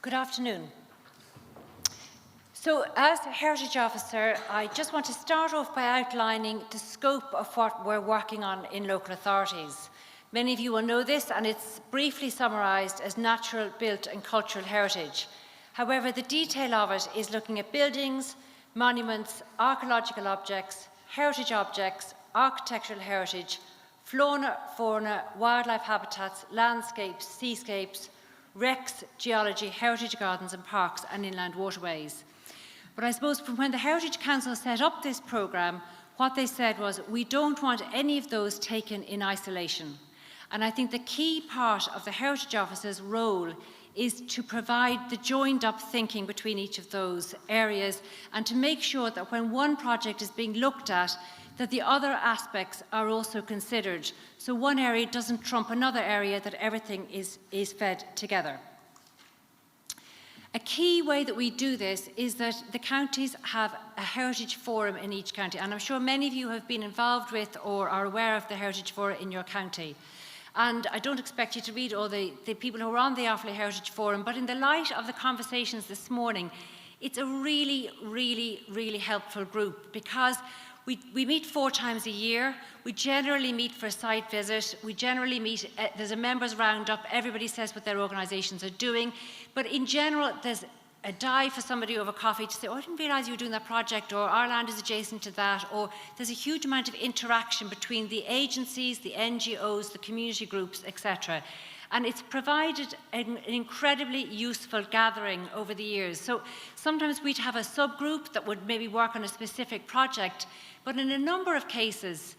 Good afternoon. So, as a Heritage Officer, I just want to start off by outlining the scope of what we're working on in local authorities. Many of you will know this, and it's briefly summarised as natural, built and cultural heritage. However, the detail of it is looking at buildings, monuments, archaeological objects, heritage objects, architectural heritage, fauna, wildlife habitats, landscapes, seascapes, wrecks, geology, heritage gardens and parks and inland waterways. But I suppose from when the Heritage Council set up this programme, what they said was, we don't want any of those taken in isolation. And I think the key part of the Heritage Officer's role is to provide the joined up thinking between each of those areas and to make sure that when one project is being looked at, that the other aspects are also considered. So one area doesn't trump another area, that everything is fed together. A key way that we do this is that the counties have a heritage forum in each county, and I'm sure many of you have been involved with or are aware of the heritage forum in your county. And I don't expect you to read all the people who are on the Offaly Heritage Forum, but in the light of the conversations this morning, it's a really helpful group, because we meet 4 times a year. We generally meet for a site visit. We generally meet, there's a members roundup. Everybody says what their organisations are doing. But in general, there's a dive for somebody over coffee to say, oh, I didn't realise you were doing that project, or our land is adjacent to that, or there's a huge amount of interaction between the agencies, the NGOs, the community groups, etc. And it's provided an incredibly useful gathering over the years. So sometimes we'd have a subgroup that would maybe work on a specific project, but in a number of cases,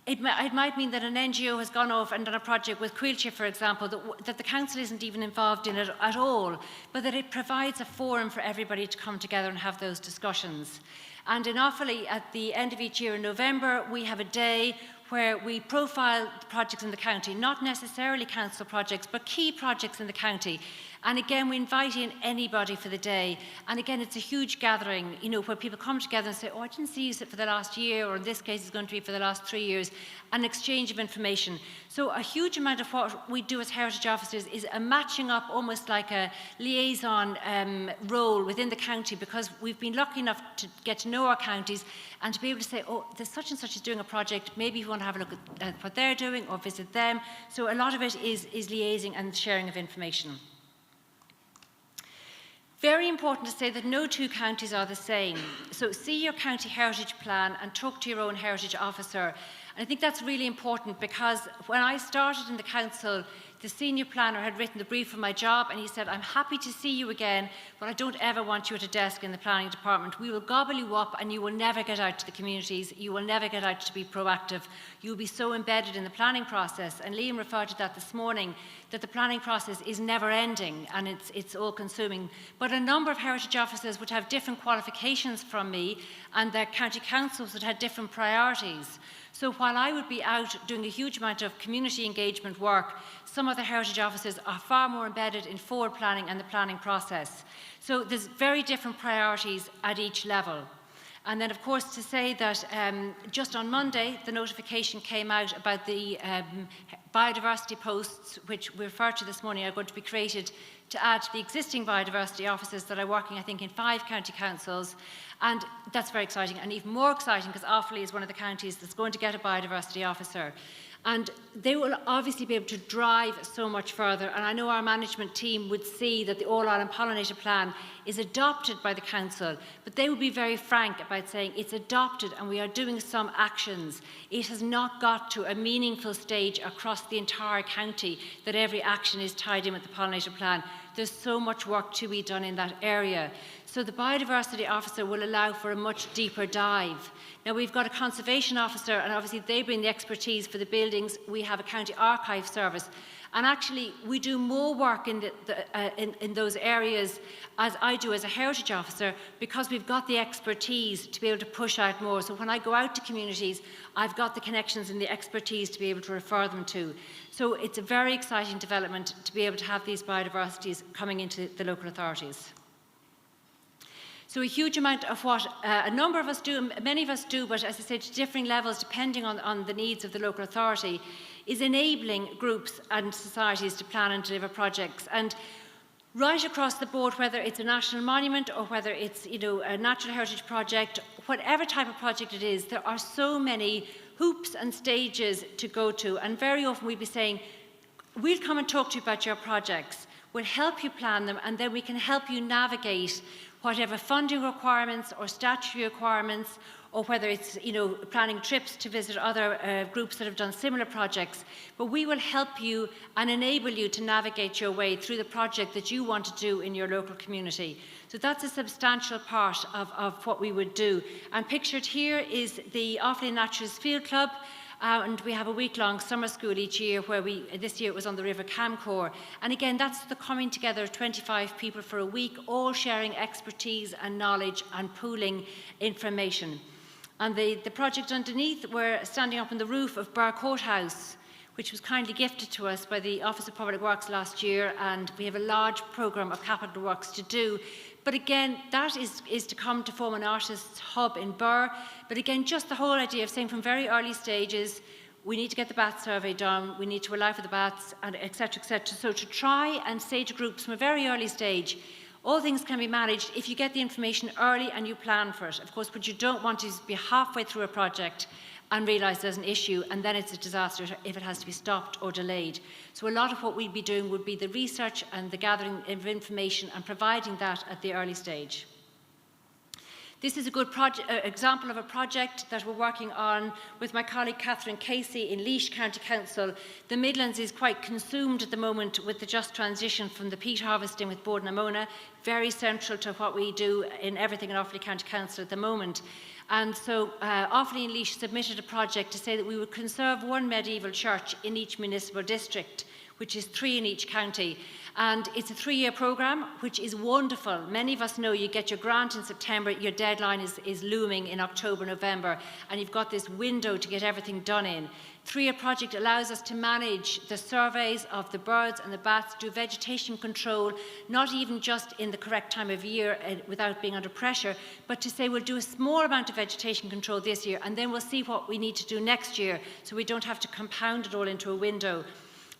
it might mean that an NGO has gone off and done a project with Quilcha, for example, that the council isn't even involved in it at all, but that it provides a forum for everybody to come together and have those discussions. And in Offaly, at the end of each year in November, we have a day where we profile the projects in the county, not necessarily council projects, but key projects in the county. And again, we invite in anybody for the day. And again, it's a huge gathering, you know, where people come together and say, oh, I didn't see you for the last year, or in this case, it's going to be for the last 3 years, an exchange of information. So a huge amount of what we do as heritage officers is a matching up, almost like a liaison role within the county, because we've been lucky enough to get to know our counties and to be able to say, oh, there's such and such is doing a project, maybe you want to have a look at what they're doing or visit them. So a lot of it is liaising and sharing of information. Very important to say that no 2 counties are the same. So see your county heritage plan and talk to your own heritage officer. And I think that's really important, because when I started in the council, the senior planner had written the brief for my job, and he said, I'm happy to see you again, but I don't ever want you at a desk in the planning department. We will gobble you up and you will never get out to the communities. You will never get out to be proactive. You'll be so embedded in the planning process. And Liam referred to that this morning, that the planning process is never ending and it's all consuming. But a number of heritage officers would have different qualifications from me, and their county councils would have different priorities. So while I would be out doing a huge amount of community engagement work, some of the heritage officers are far more embedded in forward planning and the planning process. So there's very different priorities at each level. And then, of course, to say that just on Monday, the notification came out about the biodiversity posts, which we referred to this morning, are going to be created to add to the existing biodiversity officers that are working, I think, in 5 county councils. And that's very exciting, and even more exciting because Offaly is one of the counties that's going to get a biodiversity officer. And they will obviously be able to drive so much further. And I know our management team would see that the All-Ireland Pollinator Plan is adopted by the Council, but they would be very frank about saying it's adopted and we are doing some actions. It has not got to a meaningful stage across the entire county that every action is tied in with the Pollinator Plan. There's so much work to be done in that area. So the biodiversity officer will allow for a much deeper dive. Now we've got a conservation officer, and obviously they bring the expertise for the buildings. We have a county archive service, and actually we do more work in those areas as I do as a heritage officer, because we've got the expertise to be able to push out more. So when I go out to communities, I've got the connections and the expertise to be able to refer them to. So it's a very exciting development to be able to have these biodiversities coming into the local authorities. So a huge amount of what a number of us do, many of us do, but as I said, to differing levels depending on the needs of the local authority, is enabling groups and societies to plan and deliver projects. And Right across the board, whether it's a national monument or whether it's a natural heritage project, whatever type of project it is, there are so many hoops and stages to go to. And very often we'll be saying, we'll come and talk to you about your projects. We'll help you plan them, and then we can help you navigate whatever funding requirements or statutory requirements, or whether it's planning trips to visit other groups that have done similar projects. But we will help you and enable you to navigate your way through the project that you want to do in your local community. So that's a substantial part of what we would do. And pictured here is the Offaly Naturalist Field Club. And we have a week-long summer school each year where this year it was on the River Camcore. And again, that's the coming together of 25 people for a week, all sharing expertise and knowledge and pooling information. And the project underneath, we're standing up on the roof of Bar Courthouse, which was kindly gifted to us by the Office of Public Works last year, and we have a large programme of capital works to do. But again, that is to come to form an artists' hub in Birr. But again, just the whole idea of saying from very early stages, we need to get the bat survey done, we need to allow for the bats, and et cetera, et cetera. So to try and say to groups from a very early stage, all things can be managed if you get the information early and you plan for it. Of course, what you don't want is to be halfway through a project and realise there's an issue, and then it's a disaster if it has to be stopped or delayed. So a lot of what we'd be doing would be the research and the gathering of information and providing that at the early stage. This is a good example of a project that we're working on with my colleague Catherine Casey in Laois County Council. The Midlands is quite consumed at the moment with the just transition from the peat harvesting with Borden and Mona, very central to what we do in everything in Offaly County Council at the moment. And so Offaly and Laois submitted a project to say that we would conserve one medieval church in each municipal district, which is 3 in each county. And it's a 3-year programme, which is wonderful. Many of us know you get your grant in September, your deadline is looming in October, November, and you've got this window to get everything done in. 3-year project allows us to manage the surveys of the birds and the bats, do vegetation control, not even just in the correct time of year without being under pressure, but to say we'll do a small amount of vegetation control this year, and then we'll see what we need to do next year, so we don't have to compound it all into a window.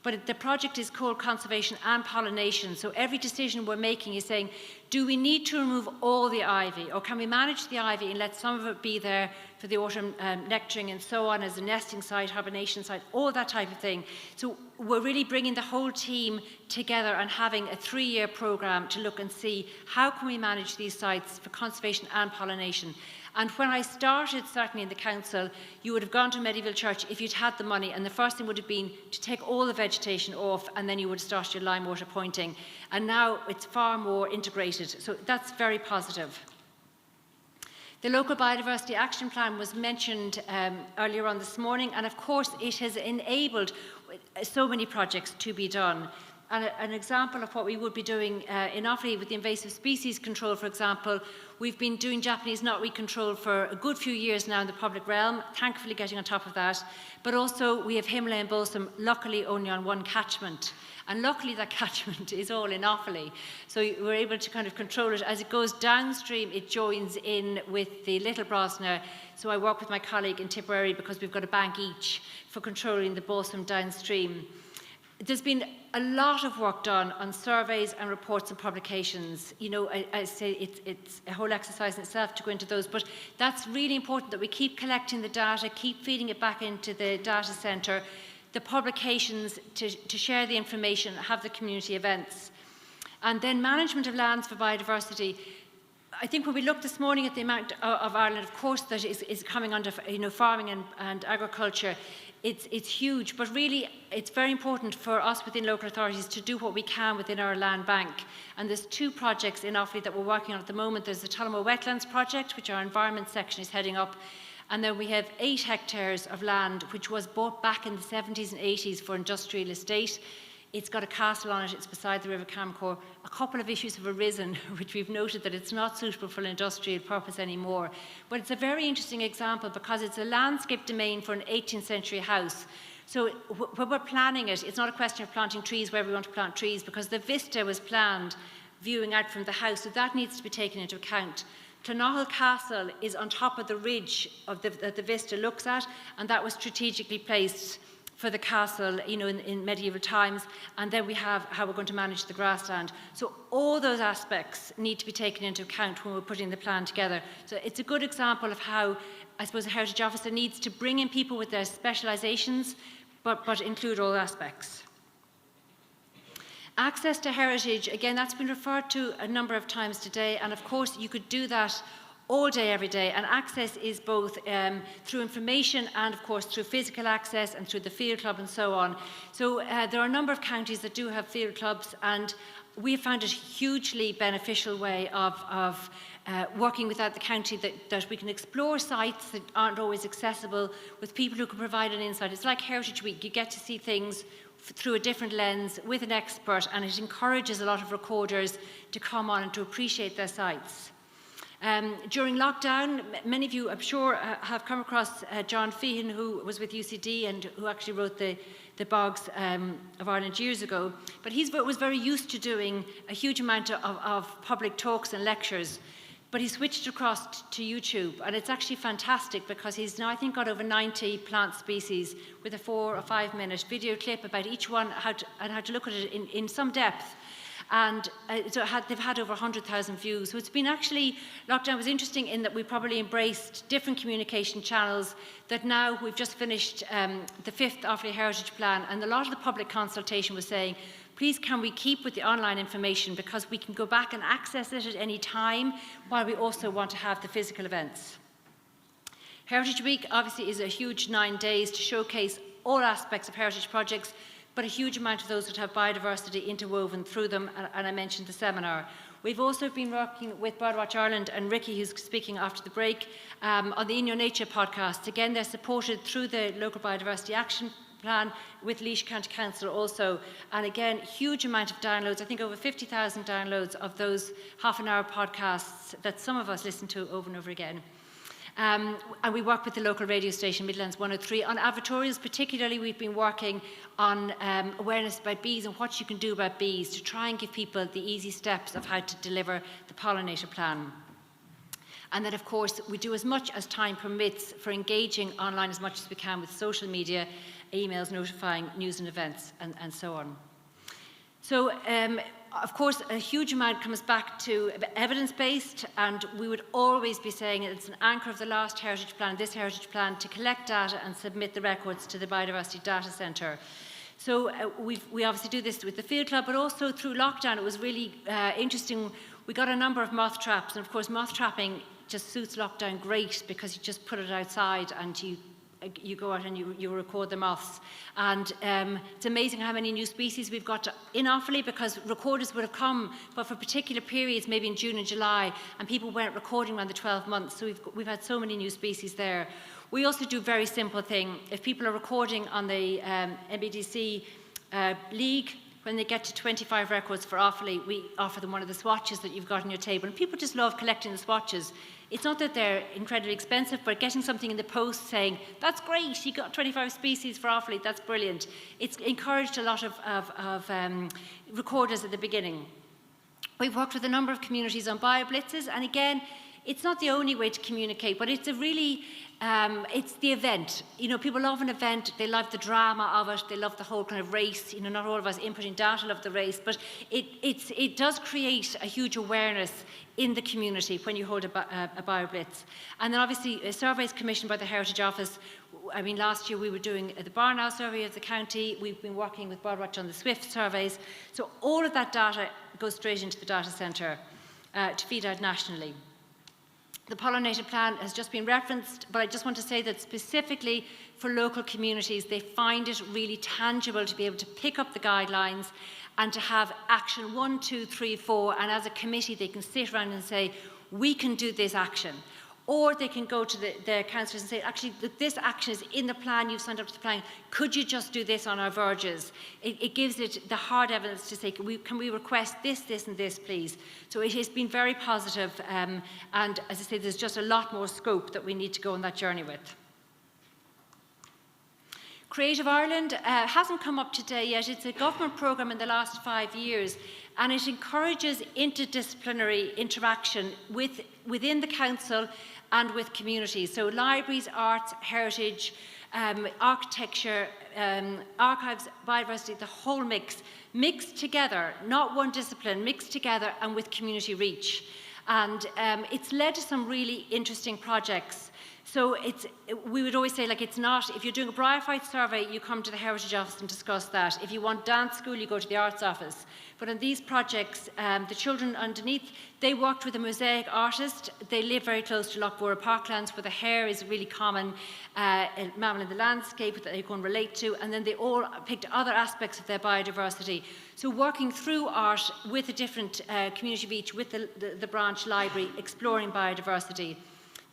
But the project is called Conservation and Pollination. So every decision we're making is saying, do we need to remove all the ivy, or can we manage the ivy and let some of it be there for the autumn nectaring and so on as a nesting site, hibernation site, all that type of thing. So we're really bringing the whole team together and having a 3-year programme to look and see how can we manage these sites for conservation and pollination. And when I started, certainly in the council, you would have gone to a medieval church if you'd had the money, and the first thing would have been to take all the vegetation off, and then you would have started your lime water pointing. And now it's far more integrated, so that's very positive. The local biodiversity action plan was mentioned earlier on this morning, and of course it has enabled so many projects to be done. And an example of what we would be doing in Offaly with the invasive species control, for example, we've been doing Japanese knotweed control for a good few years now in the public realm, thankfully getting on top of that. But also we have Himalayan balsam, luckily only on one catchment. And luckily that catchment is all in Offaly. So we're able to kind of control it. As it goes downstream, it joins in with the Little Brosna. So I work with my colleague in Tipperary because we've got a bank each for controlling the balsam downstream. There's been a lot of work done on surveys and reports and publications. You know, I say it's a whole exercise in itself to go into those, but that's really important that we keep collecting the data, keep feeding it back into the data centre, the publications to share the information, have the community events. And then management of lands for biodiversity. I think when we looked this morning at the amount of Ireland, of course, that is coming under farming and agriculture, it's huge, but really it's very important for us within local authorities to do what we can within our land bank. And there's 2 projects in Offaly that we're working on at the moment. There's the Tullamore Wetlands project, which our environment section is heading up, and then we have 8 hectares of land which was bought back in the 70s and 80s for industrial estate. It's got a castle on it, it's beside the River Camcore. A couple of issues have arisen, which we've noted that it's not suitable for an industrial purpose anymore. But it's a very interesting example because it's a landscape domain for an 18th century house. So when we're planning it, it's not a question of planting trees wherever we want to plant trees, because the vista was planned viewing out from the house, so that needs to be taken into account. Clonahal Castle is on top of the ridge that the vista looks at, and that was strategically placed for the castle, in medieval times, and then we have how we're going to manage the grassland. So all those aspects need to be taken into account when we're putting the plan together. So it's a good example of how, I suppose, a heritage officer needs to bring in people with their specialisations, but include all aspects. Access to heritage, again, that's been referred to a number of times today, and of course you could do that all day, every day, and access is both through information and of course through physical access and through the field club and so on. So there are a number of counties that do have field clubs, and we have found it a hugely beneficial way of working without the county, that we can explore sites that aren't always accessible with people who can provide an insight. It's like Heritage Week, you get to see things through a different lens with an expert, and it encourages a lot of recorders to come on and to appreciate their sites. During lockdown, many of you, I'm sure, have come across John Feehan, who was with UCD and who actually wrote the Bogs of Ireland years ago. But he was very used to doing a huge amount of public talks and lectures. But he switched across to YouTube, and it's actually fantastic because he's now, I think, got over 90 plant species with a 4 or 5 minute video clip about each one and how to look at it in some depth. And so they've had over 100,000 views. So it's been actually, lockdown was interesting in that we probably embraced different communication channels, that now we've just finished the 5th Offaly Heritage Plan, and a lot of the public consultation was saying, please can we keep with the online information, because we can go back and access it at any time, while we also want to have the physical events. Heritage Week obviously is a huge 9 days to showcase all aspects of heritage projects, but a huge amount of those that have biodiversity interwoven through them, and I mentioned the seminar. We've also been working with Birdwatch Ireland and Ricky, who's speaking after the break, on the In Your Nature podcast. Again, they're supported through the local biodiversity action plan with Laois County Council also, and again, huge amount of downloads. I think over 50,000 downloads of those half-an-hour podcasts that some of us listen to over and over again. And we work with the local radio station, Midlands 103. On advertorials particularly, we've been working on awareness about bees and what you can do about bees, to try and give people the easy steps of how to deliver the pollinator plan. And then, of course, we do as much as time permits for engaging online as much as we can with social media, emails notifying news and events, and so on. So, of course, a huge amount comes back to evidence-based, and we would always be saying it's an anchor of the last heritage plan, this heritage plan, to collect data and submit the records to the Biodiversity Data Centre. So we obviously do this with the field club, but also through lockdown it was really interesting. We got a number of moth traps, and of course moth trapping just suits lockdown great, because you just put it outside and you go out and you record the moths. And it's amazing how many new species we've got in Offaly, because recorders would have come, but for particular periods, maybe in June and July, and people weren't recording around the 12 months, so we've had so many new species there. We also do a very simple thing. If people are recording on the MBDC League, when they get to 25 records for Offaly, we offer them one of the swatches that you've got on your table. And people just love collecting the swatches. It's not that they're incredibly expensive, but getting something in the post saying, that's great, you got 25 species for Offaly, that's brilliant. It's encouraged a lot of recorders at the beginning. We've worked with a number of communities on BioBlitzes, and again, it's not the only way to communicate, but it's a really, it's the event. You know, people love an event, they love the drama of it, they love the whole kind of race. You know, not all of us inputting data love the race, but it does create a huge awareness in the community when you hold a BioBlitz. And then obviously surveys commissioned by the Heritage Office. I mean, last year we were doing the Barn Owl survey of the county. We've been working with Birdwatch on the Swift surveys. So all of that data goes straight into the data centre to feed out nationally. The pollinator plan has just been referenced, but I just want to say that specifically for local communities, they find it really tangible to be able to pick up the guidelines and to have action 1, 2, 3, 4, and as a committee they can sit around and say, we can do this action. Or they can go to their councillors and say, actually, this action is in the plan, you've signed up to the plan, could you just do this on our verges? It gives it the hard evidence to say, can we request this, this and this, please? So it has been very positive, and as I say, there's just a lot more scope that we need to go on that journey with. Creative Ireland hasn't come up today yet. It's a government programme in the last 5 years, and it encourages interdisciplinary interaction within the council and with communities. So libraries, arts, heritage, architecture, archives, biodiversity, the whole mixed together, not one discipline, mixed together and with community reach. And it's led to some really interesting projects. So we would always say, like, it's not, if you're doing a bryophyte survey, you come to the Heritage Office and discuss that. If you want dance school, you go to the Arts Office. But in these projects, the children underneath, they worked with a mosaic artist. They live very close to Lochborough Parklands, where the hare is a really common mammal in the landscape that they can relate to. And then they all picked other aspects of their biodiversity. So working through art with a different community reach, with the branch library, exploring biodiversity.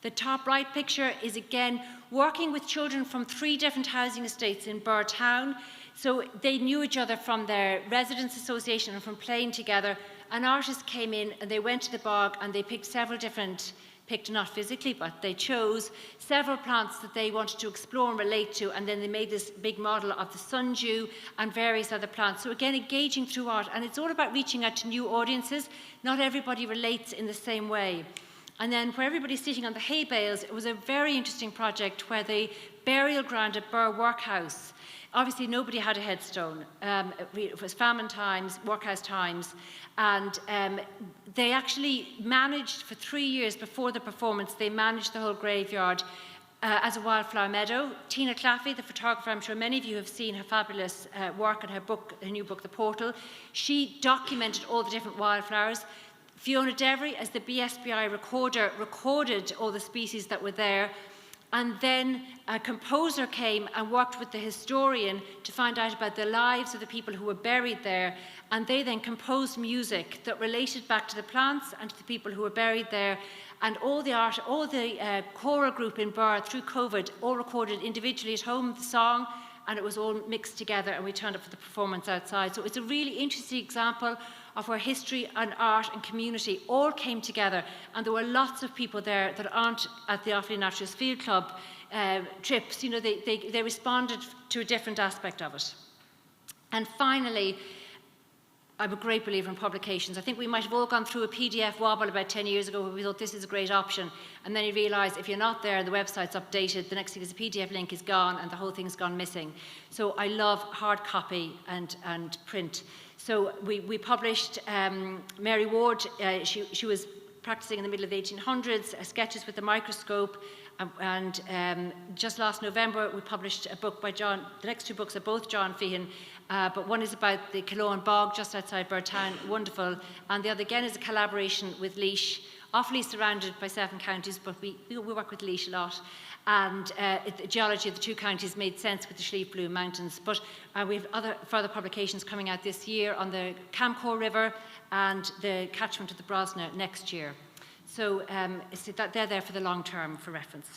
The top right picture is, again, working with children from 3 different housing estates in Birr Town. So they knew each other from their residents' association and from playing together. An artist came in and they went to the bog and they picked several different, picked not physically, but they chose several plants that they wanted to explore and relate to, and then they made this big model of the sundew and various other plants. So again, engaging through art, and it's all about reaching out to new audiences. Not everybody relates in the same way. And then where everybody's sitting on the hay bales, it was a very interesting project where the burial ground at Birr Workhouse, obviously nobody had a headstone. It was famine times, workhouse times, and they actually managed for 3 years before the performance, they managed the whole graveyard as a wildflower meadow. Tina Claffey, the photographer, I'm sure many of you have seen her fabulous work in her book, her new book, The Portal. She documented all the different wildflowers. Fiona Devery, as the BSBI recorder, recorded all the species that were there. And then a composer came and worked with the historian to find out about the lives of the people who were buried there. And they then composed music that related back to the plants and to the people who were buried there. And all the art, all the choral group in Birr through COVID, all recorded individually at home the song, and it was all mixed together, and we turned up for the performance outside. So it's a really interesting example of where history and art and community all came together, and there were lots of people there that aren't at the Offaly Naturalist Field Club trips. You know, they responded to a different aspect of it. And finally, I'm a great believer in publications. I think we might have all gone through a PDF wobble about 10 years ago where we thought this is a great option, and then you realise if you're not there, the website's updated, the next thing is the PDF link is gone and the whole thing's gone missing. So I love hard copy and print. So we published Mary Ward, she was practicing in the middle of the 1800s, sketches with the microscope, and just last November we published a book by John. The next 2 books are both John Feehan, but one is about the Killoan Bog just outside Birr Town, wonderful, and the other again is a collaboration with Laois. Offaly is surrounded by 7 counties, but we work with Laois a lot, and the geology of the 2 counties made sense with the Slieve Blue Mountains. But we have other further publications coming out this year on the Camcore River and the catchment of the Brosna next year. So they're there for the long term for reference.